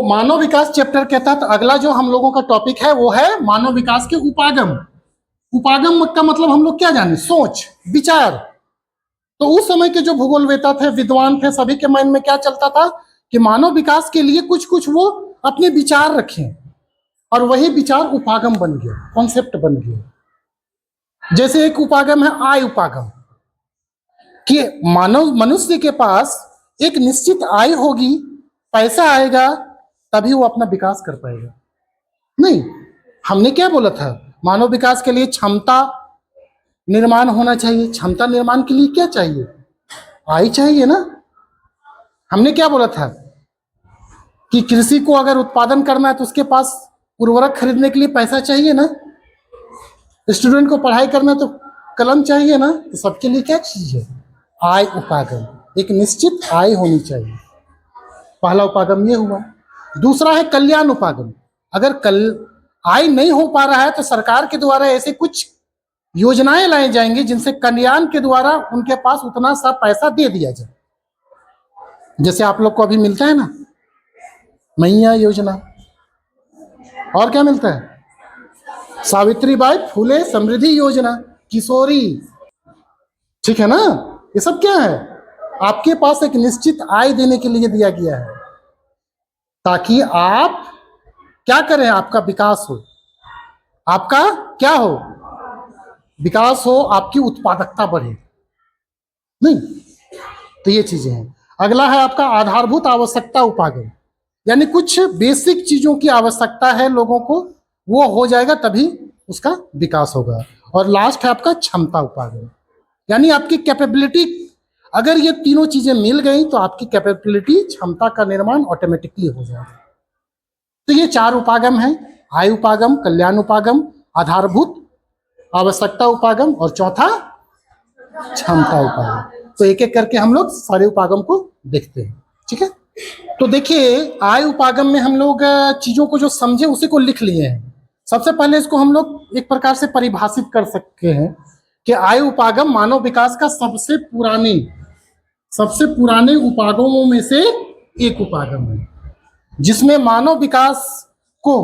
मानव विकास chapter के तहत अगला जो हम लोगों का टॉपिक है वो है मानव विकास के उपागम। उपागम का मतलब हम लोग क्या जाने, सोच विचार। तो उस समय के जो भूगोलवेता थे, विद्वान थे, सभी के मन में क्या चलता था कि मानव विकास के लिए कुछ कुछ वो अपने विचार रखें, और वही विचार उपागम बन गया, कॉन्सेप्ट बन गया। जैसे एक उपागम है आय उपागम, कि मानव मनुष्य के पास एक निश्चित आय होगी, पैसा आएगा तभी वो अपना विकास कर पाएगा। नहीं, हमने क्या बोला था, मानव विकास के लिए क्षमता निर्माण होना चाहिए। क्षमता निर्माण के लिए क्या चाहिए, आय चाहिए ना। हमने क्या बोला था कि कृषि को अगर उत्पादन करना है तो उसके पास उर्वरक खरीदने के लिए पैसा चाहिए ना। स्टूडेंट को पढ़ाई करना है तो कलम चाहिए ना। तो सबके लिए क्या चीज है, आय उपागम, एक निश्चित आय होनी चाहिए। पहला उपागम ये हुआ। दूसरा है कल्याण उपागम। अगर आय नहीं हो पा रहा है तो सरकार के द्वारा ऐसे कुछ योजनाएं लाई जाएंगी जिनसे कल्याण के द्वारा उनके पास उतना सा पैसा दे दिया जाए। जैसे आप लोग को अभी मिलता है ना मैया योजना, और क्या मिलता है, सावित्रीबाई फुले समृद्धि योजना, किशोरी, ठीक है ना। ये सब क्या है, आपके पास एक निश्चित आय देने के लिए दिया गया है, ताकि आप क्या करें, आपका विकास हो। आपका क्या हो, विकास हो, आपकी उत्पादकता बढ़े। नहीं, तो ये चीजें हैं। अगला है आपका आधारभूत आवश्यकता उपागम, यानी कुछ बेसिक चीजों की आवश्यकता है लोगों को, वो हो जाएगा तभी उसका विकास होगा। और लास्ट है आपका क्षमता उपागम, यानी आपकी कैपेबिलिटी। अगर ये तीनों चीजें मिल गई तो आपकी कैपेबिलिटी, क्षमता का निर्माण ऑटोमेटिकली हो जाएगा। तो ये चार उपागम है, आय उपागम, कल्याण उपागम, आधारभूत आवश्यकता उपागम और चौथा क्षमता उपागम। तो एक एक करके हम लोग सारे उपागम को देखते हैं, ठीक है। तो देखिए, आय उपागम में हम लोग चीजों को जो समझे उसी को लिख लिए हैं। सबसे पहले इसको हम लोग एक प्रकार से परिभाषित कर सकते हैं कि आय उपागम मानव विकास का सबसे पुराने उपागमों में से एक उपागम है, जिसमें मानव विकास को,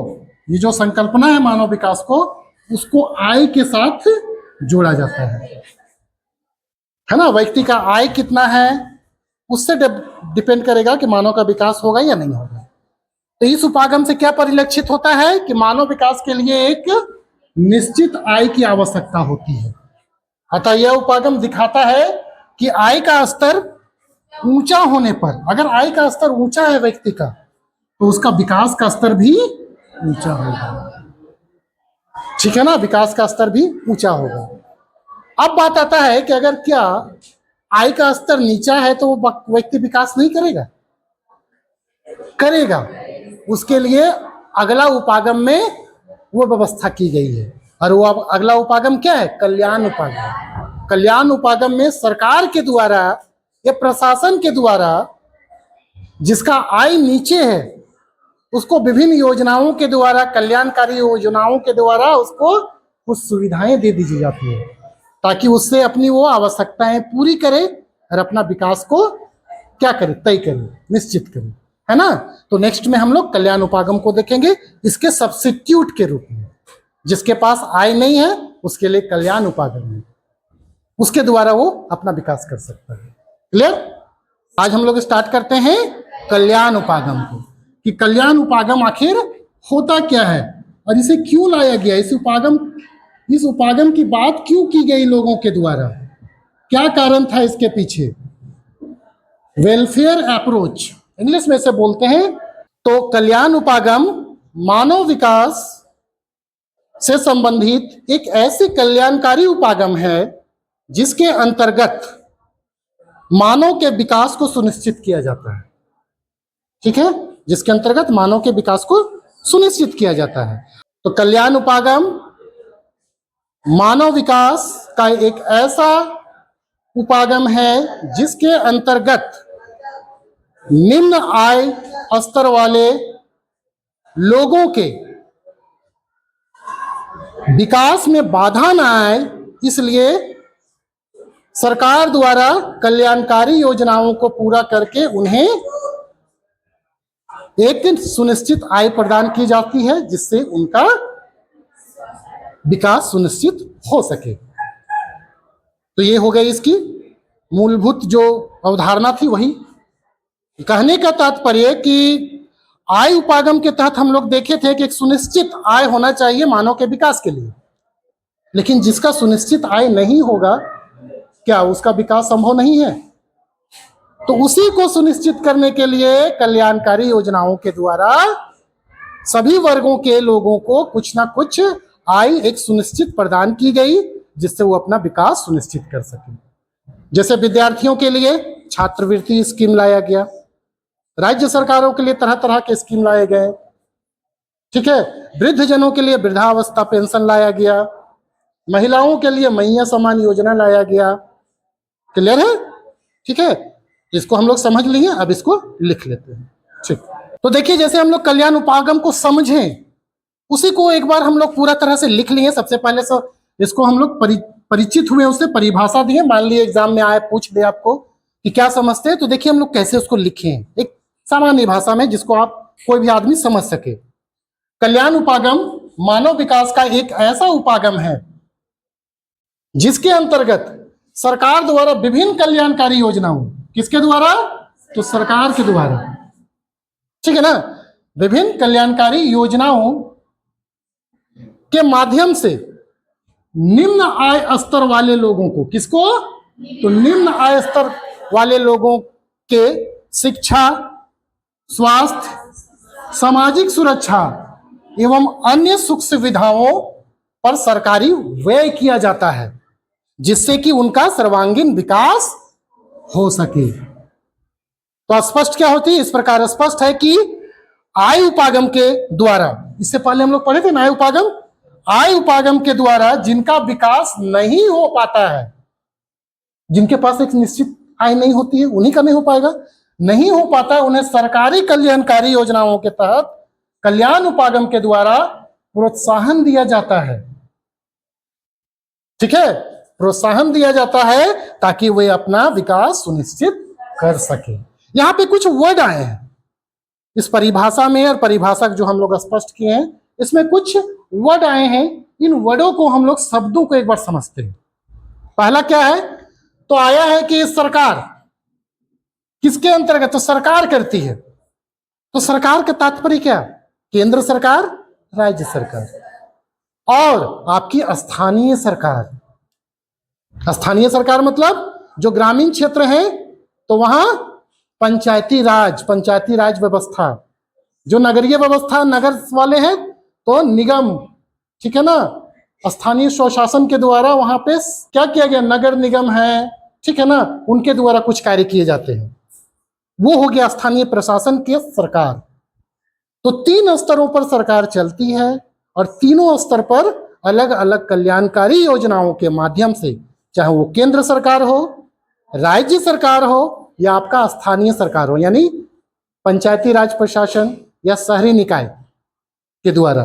ये जो संकल्पना है मानव विकास को, उसको आय के साथ जोड़ा जाता है ना। व्यक्ति का आय कितना है उससे डिपेंड करेगा कि मानव का विकास होगा या नहीं होगा। तो इस उपागम से क्या परिलक्षित होता है कि मानव विकास के लिए एक निश्चित आय की आवश्यकता होती है। अतः यह उपागम दिखाता है कि आय का स्तर ऊंचा होने पर, अगर आय का स्तर ऊंचा है व्यक्ति का, तो उसका विकास का स्तर भी ऊंचा होगा, ठीक है ना। विकास का स्तर भी ऊंचा होगा। अब बात आता है कि अगर क्या आय का स्तर नीचा है तो वो व्यक्ति विकास नहीं करेगा। उसके लिए अगला उपागम में वो व्यवस्था की गई है, और वो अगला उपागम क्या है, कल्याण उपागम। कल्याण उपागम में सरकार के द्वारा या प्रशासन के द्वारा जिसका आय नीचे है उसको विभिन्न योजनाओं के द्वारा, कल्याणकारी योजनाओं के द्वारा उसको कुछ सुविधाएं दे दी जाती है, ताकि उससे अपनी वो आवश्यकताएं पूरी करे और अपना विकास को क्या करे, तय करे, निश्चित करे, है ना। तो नेक्स्ट में हम लोग कल्याण उपागम को देखेंगे इसके सब्स्टिट्यूट के रूप में। जिसके पास आय नहीं है उसके लिए कल्याण उपागम है, उसके द्वारा वो अपना विकास कर सकता है। क्लियर। आज हम लोग स्टार्ट करते हैं कल्याण उपागम को, कि कल्याण उपागम आखिर होता क्या है और इसे क्यों लाया गया, इस उपागम की बात क्यों की गई लोगों के द्वारा, क्या कारण था इसके पीछे। वेलफेयर अप्रोच इंग्लिश में से बोलते हैं। तो कल्याण उपागम मानव विकास से संबंधित एक ऐसी कल्याणकारी उपागम है जिसके अंतर्गत मानव के विकास को सुनिश्चित किया जाता है, ठीक है, जिसके अंतर्गत मानव के विकास को सुनिश्चित किया जाता है। तो कल्याण उपागम मानव विकास का एक ऐसा उपागम है जिसके अंतर्गत निम्न आय स्तर वाले लोगों के विकास में बाधा न आए, इसलिए सरकार द्वारा कल्याणकारी योजनाओं को पूरा करके उन्हें एक सुनिश्चित आय प्रदान की जाती है जिससे उनका विकास सुनिश्चित हो सके। तो ये हो गई इसकी मूलभूत जो अवधारणा थी वही। कहने का तात्पर्य कि आय उपागम के तहत हम लोग देखे थे कि एक सुनिश्चित आय होना चाहिए मानव के विकास के लिए, लेकिन जिसका सुनिश्चित आय नहीं होगा क्या उसका विकास संभव नहीं है? तो उसी को सुनिश्चित करने के लिए कल्याणकारी योजनाओं के द्वारा सभी वर्गों के लोगों को कुछ ना कुछ आय एक सुनिश्चित प्रदान की गई जिससे वो अपना विकास सुनिश्चित कर सके। जैसे विद्यार्थियों के लिए छात्रवृत्ति स्कीम लाया गया, राज्य सरकारों के लिए तरह तरह के स्कीम लाए गए, ठीक है। वृद्ध जनों के लिए वृद्धावस्था पेंशन लाया गया, महिलाओं के लिए मैया समान योजना लाया गया। क्लियर है? ठीक है, इसको हम लोग समझ लिए, अब इसको लिख लेते हैं। ठीक, तो देखिए जैसे हम लोग कल्याण उपागम को समझें उसी को एक बार हम लोग पूरा तरह से लिख लिए। सबसे पहले इसको हम लोग परिचित हुए, उससे परिभाषा दिए। मान लीजिए एग्जाम में आए पूछ दे आपको कि क्या समझते हैं, तो देखिए हम लोग कैसे उसको लिखें एक सामान्य भाषा में जिसको आप कोई भी आदमी समझ सके। कल्याण उपागम मानव विकास का एक ऐसा उपागम है जिसके अंतर्गत सरकार द्वारा विभिन्न कल्याणकारी योजनाओं, किसके द्वारा? तो सरकार के द्वारा, ठीक है ना, विभिन्न कल्याणकारी योजनाओं के माध्यम से निम्न आय स्तर वाले लोगों को, किसको? तो निम्न आय स्तर वाले लोगों के शिक्षा, स्वास्थ्य, सामाजिक सुरक्षा एवं अन्य सुख सुविधाओं पर सरकारी व्यय किया जाता है जिससे कि उनका सर्वांगीण विकास हो सके। तो स्पष्ट क्या होती है? इस प्रकार स्पष्ट है कि आय उपागम के द्वारा, इससे पहले हम लोग पढ़े थे ना आय उपागम, आय उपागम के द्वारा जिनका विकास नहीं हो पाता है, जिनके पास एक निश्चित आय नहीं होती है, उन्हीं का नहीं हो पाएगा, नहीं हो पाता है, उन्हें सरकारी कल्याणकारी योजनाओं के तहत कल्याण उपागम के द्वारा प्रोत्साहन दिया जाता है। ठीक है, प्रोत्साहन दिया जाता है ताकि वे अपना विकास सुनिश्चित कर सके। यहां पे कुछ वर्ड आए हैं इस परिभाषा में, और परिभाषा जो हम लोग स्पष्ट किए हैं इसमें कुछ वर्ड आए हैं। इन वर्डों को हम लोग शब्दों को एक बार समझते हैं। पहला क्या है? तो आया है कि सरकार किसके अंतर्गत? तो सरकार करती है। तो सरकार का तात्पर्य क्या? केंद्र सरकार, राज्य सरकार और आपकी स्थानीय सरकार। स्थानीय सरकार मतलब जो ग्रामीण क्षेत्र है तो वहां पंचायती राज व्यवस्था, जो नगरीय व्यवस्था नगर वाले हैं तो निगम, ठीक है ना, स्थानीय स्वशासन के द्वारा वहां पे क्या किया गया? नगर निगम है, ठीक है ना, उनके द्वारा कुछ कार्य किए जाते हैं, वो हो गया स्थानीय प्रशासन के सरकार। तो 3 स्तरों पर सरकार चलती है और तीनों स्तर पर अलग अलग कल्याणकारी योजनाओं के माध्यम से, चाहे वो केंद्र सरकार हो, राज्य सरकार हो या आपका स्थानीय सरकार हो, यानी पंचायती राज प्रशासन या शहरी निकाय के द्वारा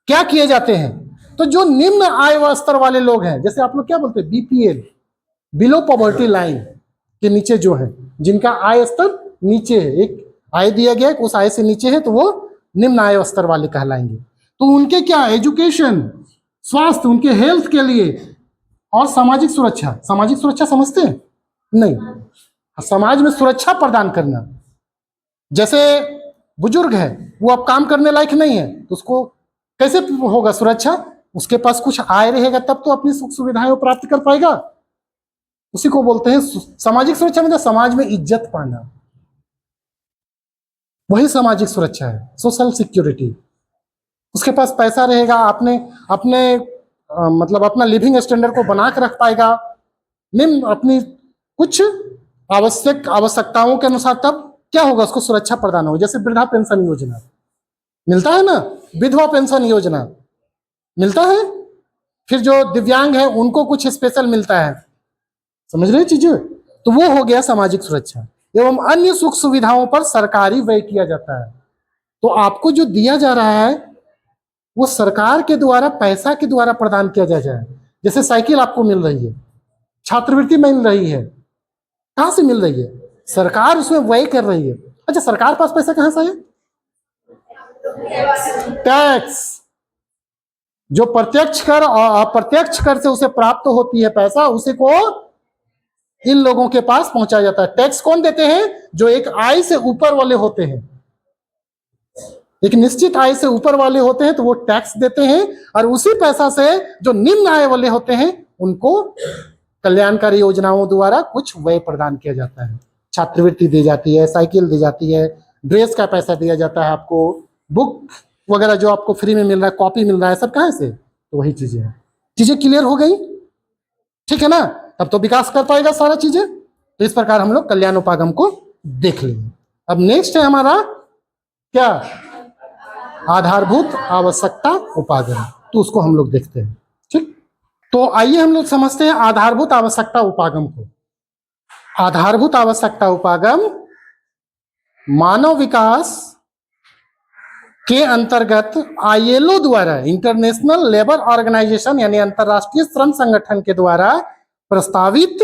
क्या किए जाते हैं। तो जो निम्न आय स्तर वाले लोग हैं, जैसे आप लोग क्या बोलते हैं, बीपीएल, बिलो पॉवर्टी लाइन के नीचे जो है, जिनका आय स्तर नीचे है, एक आय दिया गया है उस आय से नीचे है, तो वो निम्न आय स्तर वाले कहलाएंगे। तो उनके क्या? एजुकेशन, स्वास्थ्य, उनके हेल्थ के लिए और सामाजिक सुरक्षा। सामाजिक सुरक्षा समझते हैं? नहीं, समाज में सुरक्षा प्रदान करना। जैसे बुजुर्ग है, वो अब काम करने लायक नहीं है, तो उसको कैसे होगा सुरक्षा? उसके पास कुछ आय रहेगा तब तो अपनी सुख सुविधाएं प्राप्त कर पाएगा। उसी को बोलते हैं सामाजिक सुरक्षा, मतलब समाज में इज्जत पाना, वही सामाजिक सुरक्षा है, सोशल सिक्योरिटी। उसके पास पैसा रहेगा, आपने अपने मतलब अपना लिविंग स्टैंडर्ड को बना के रख पाएगा, निम्न अपनी कुछ आवश्यकताओं के अनुसार, तब क्या होगा? उसको सुरक्षा प्रदान होगी। जैसे वृद्धा पेंशन योजना मिलता है ना, विधवा पेंशन योजना मिलता है, फिर जो दिव्यांग है उनको कुछ स्पेशल मिलता है, समझ रहे चीजें? तो वो हो गया सामाजिक सुरक्षा। एवं अन्य सुख सुविधाओं पर सरकारी व्यय किया जाता है। तो आपको जो दिया जा रहा है वो सरकार के द्वारा, पैसा के द्वारा प्रदान किया जाए। जैसे साइकिल आपको मिल रही है, छात्रवृत्ति मिल रही है, कहां से मिल रही है? सरकार उसमें व्यय कर रही है। अच्छा, सरकार पास पैसा कहां से है? टैक्स। जो प्रत्यक्ष कर और अप्रत्यक्ष कर से उसे प्राप्त होती है पैसा, उसी को इन लोगों के पास पहुंचाया जाता है। टैक्स कौन देते हैं? जो एक आय से ऊपर वाले होते हैं, एक निश्चित आय से ऊपर वाले होते हैं तो वो टैक्स देते हैं, और उसी पैसा से जो निम्न आय वाले होते हैं उनको कल्याणकारी योजनाओं द्वारा कुछ व्यय प्रदान किया जाता है। छात्रवृत्ति दी जाती है, साइकिल दी जाती है, ड्रेस का पैसा दिया जाता है आपको, बुक वगैरह जो आपको फ्री में मिल रहा है, कॉपी मिल रहा है, सब कहाँ से? तो वही चीजें हैं। चीजें क्लियर हो गई? ठीक है ना? तब तो विकास कर पाएगा सारा चीजें। तो इस प्रकार हम लोग कल्याण उपागम को देख लेंगे। अब नेक्स्ट है हमारा क्या? आधारभूत आवश्यकता उपागम। तो उसको हम लोग देखते हैं। ठीक, तो आइए हम लोग समझते हैं आधारभूत आवश्यकता उपागम को। आधारभूत आवश्यकता उपागम मानव विकास के अंतर्गत ILO द्वारा, इंटरनेशनल लेबर ऑर्गेनाइजेशन यानी अंतरराष्ट्रीय श्रम संगठन के द्वारा प्रस्तावित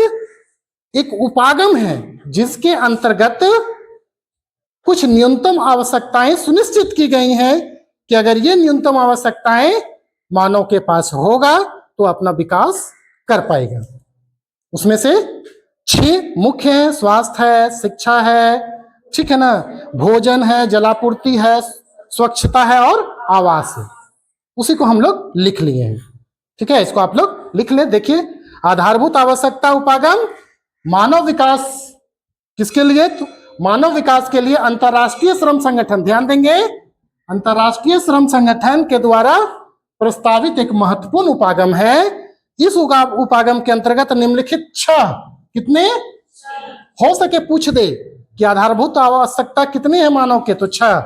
एक उपागम है, जिसके अंतर्गत कुछ न्यूनतम आवश्यकताएं सुनिश्चित की गई हैं कि अगर ये न्यूनतम आवश्यकताएं मानव के पास होगा तो अपना विकास कर पाएगा। उसमें से 6 मुख्य हैं। स्वास्थ्य है, शिक्षा है, ठीक है ना, भोजन है, जलापूर्ति है, स्वच्छता है और आवास है। उसी को हम लोग लिख लिए हैं। ठीक है, इसको आप लोग लिख ले। देखिए, आधारभूत आवश्यकता उपागम मानव विकास किसके लिए? तो मानव विकास के लिए अंतरराष्ट्रीय श्रम संगठन, ध्यान देंगे, अंतरराष्ट्रीय श्रम संगठन के द्वारा प्रस्तावित एक महत्वपूर्ण उपागम है। इस उपागम के अंतर्गत निम्नलिखित 6, कितने हो सके पूछ दे कि आधारभूत आवश्यकता कितने हैं मानव के? तो 6।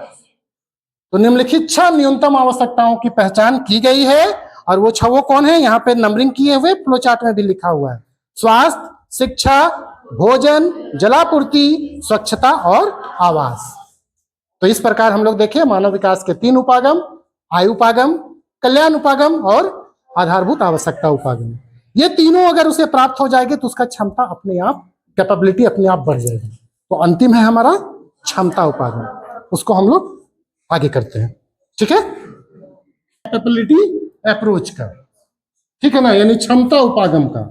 तो निम्नलिखित 6 न्यूनतम आवश्यकताओं की पहचान की गई है, और वो 6 कौन है? यहाँ पे नंबरिंग किए हुए फ्लो चार्ट में भी लिखा हुआ है। स्वास्थ्य, शिक्षा, भोजन, जलापूर्ति, स्वच्छता और आवास। तो इस प्रकार हम लोग देखें मानव विकास के 3 उपागम, आयु उपागम, कल्याण उपागम और आधारभूत आवश्यकता उपागम। ये तीनों अगर उसे प्राप्त हो जाएगी तो उसका क्षमता अपने आप, कैपेबिलिटी अपने आप बढ़ जाएगी। तो अंतिम है हमारा क्षमता उपागम, उसको हम लोग आगे करते हैं। ठीक है, कैपेबिलिटी अप्रोच का, ठीक है ना, यानी क्षमता उपागम का,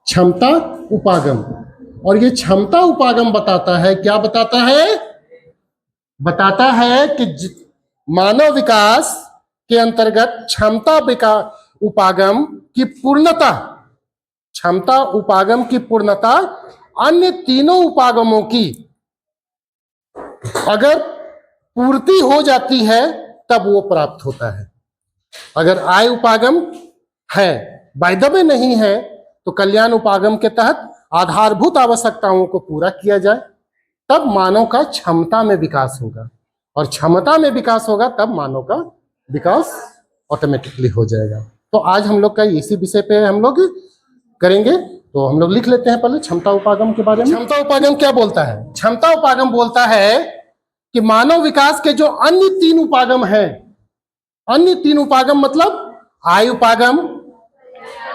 क्षमता उपागम। और ये क्षमता उपागम बताता है, क्या बताता है? बताता है कि मानव विकास के अंतर्गत क्षमता उपागम की पूर्णता, क्षमता उपागम की पूर्णता अन्य तीनों उपागमों की अगर पूर्ति हो जाती है तब वो प्राप्त होता है। अगर आय उपागम है, बाय द वे नहीं है, तो कल्याण उपागम के तहत आधारभूत आवश्यकताओं को पूरा किया जाए, तब मानव का क्षमता में विकास होगा, और क्षमता में विकास होगा तब मानव का विकास ऑटोमेटिकली हो जाएगा। तो आज हम लोग का इसी विषय पे हम लोग करेंगे। तो हम लोग लिख लेते हैं पहले क्षमता उपागम के बारे में। क्षमता उपागम क्या बोलता है? क्षमता उपागम बोलता है कि मानव विकास के जो अन्य 3 उपागम हैं, अन्य 3 उपागम मतलब आय उपागम,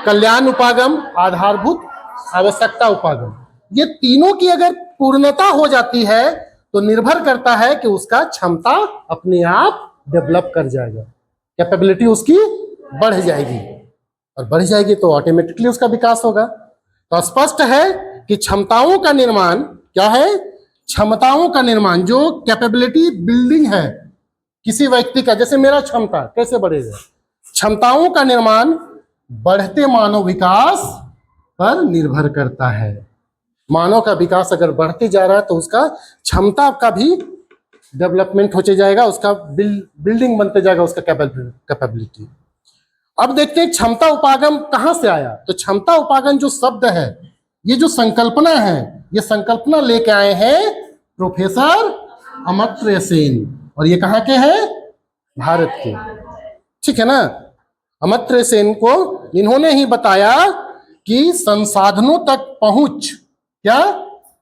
कल्याण उपागम, आधारभूत आवश्यकता उपागम, ये तीनों की अगर पूर्णता हो जाती है तो निर्भर करता है कि उसका क्षमता अपने आप डेवलप कर जाएगा, कैपेबिलिटी उसकी बढ़ जाएगी, और बढ़ जाएगी तो ऑटोमेटिकली उसका विकास होगा। तो स्पष्ट है कि क्षमताओं का निर्माण क्या है? क्षमताओं का निर्माण, जो कैपेबिलिटी बिल्डिंग है किसी व्यक्ति का, जैसे मेरा क्षमता कैसे बढ़ेगा? क्षमताओं का निर्माण बढ़ते मानव विकास पर निर्भर करता है। मानव का विकास अगर बढ़ते जा रहा है तो उसका क्षमता का भी डेवलपमेंट होते जाएगा, उसका बिल्डिंग बनते जाएगा, उसका कैपेबिलिटी। अब देखते हैं क्षमता उपागम कहां से आया। तो क्षमता उपागम जो शब्द है, ये जो संकल्पना है, ये संकल्पना लेके आए हैं प्रोफेसर अमर्त्य सेन, और ये कहाँ के हैं? भारत के। ठीक है ना, अमर्त्य सेन को इन्होंने ही बताया कि संसाधनों तक पहुंच, क्या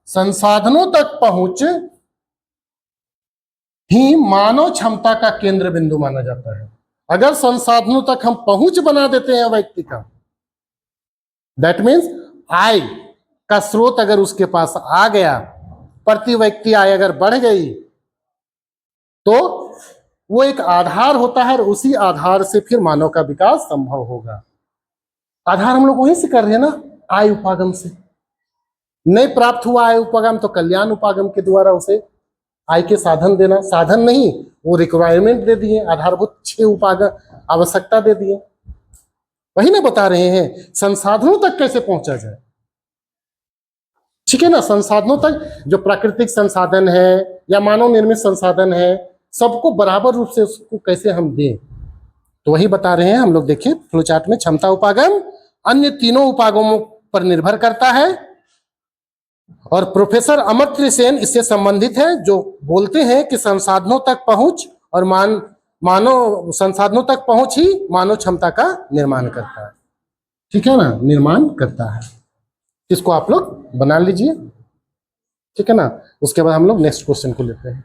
संसाधनों तक पहुंच ही मानव क्षमता का केंद्र बिंदु माना जाता है। अगर संसाधनों तक हम पहुंच बना देते हैं व्यक्ति का, दैट मीन्स आय का स्रोत अगर उसके पास आ गया, प्रति व्यक्ति आय अगर बढ़ गई, तो वो एक आधार होता है और उसी आधार से फिर मानव का विकास संभव होगा। आधार हम लोग वहीं से कर रहे हैं ना, आय उपागम से। नहीं प्राप्त हुआ आय उपागम तो कल्याण उपागम के द्वारा उसे आय के साधन देना, साधन नहीं वो रिक्वायरमेंट दे दिए, आधारभूत 6 उपागम आवश्यकता दे दिए। वही ना बता रहे हैं संसाधनों तक कैसे पहुंचा जाए, ठीक है ना। संसाधनों तक जो प्राकृतिक संसाधन है या मानव निर्मित संसाधन है, सबको बराबर रूप से उसको कैसे हम दें, तो वही बता रहे हैं हम लोग। देखिए फ्लो चार्ट में क्षमता उपागम अन्य तीनों उपागमों पर निर्भर करता है और प्रोफेसर अमर्त्य सेन इससे संबंधित है, जो बोलते हैं कि संसाधनों तक पहुंच और मानव संसाधनों तक पहुंच ही मानव क्षमता का निर्माण करता है, ठीक है ना, निर्माण करता है। इसको आप लोग बना लीजिए, ठीक है ना। उसके बाद हम लोग नेक्स्ट क्वेश्चन को लेते हैं।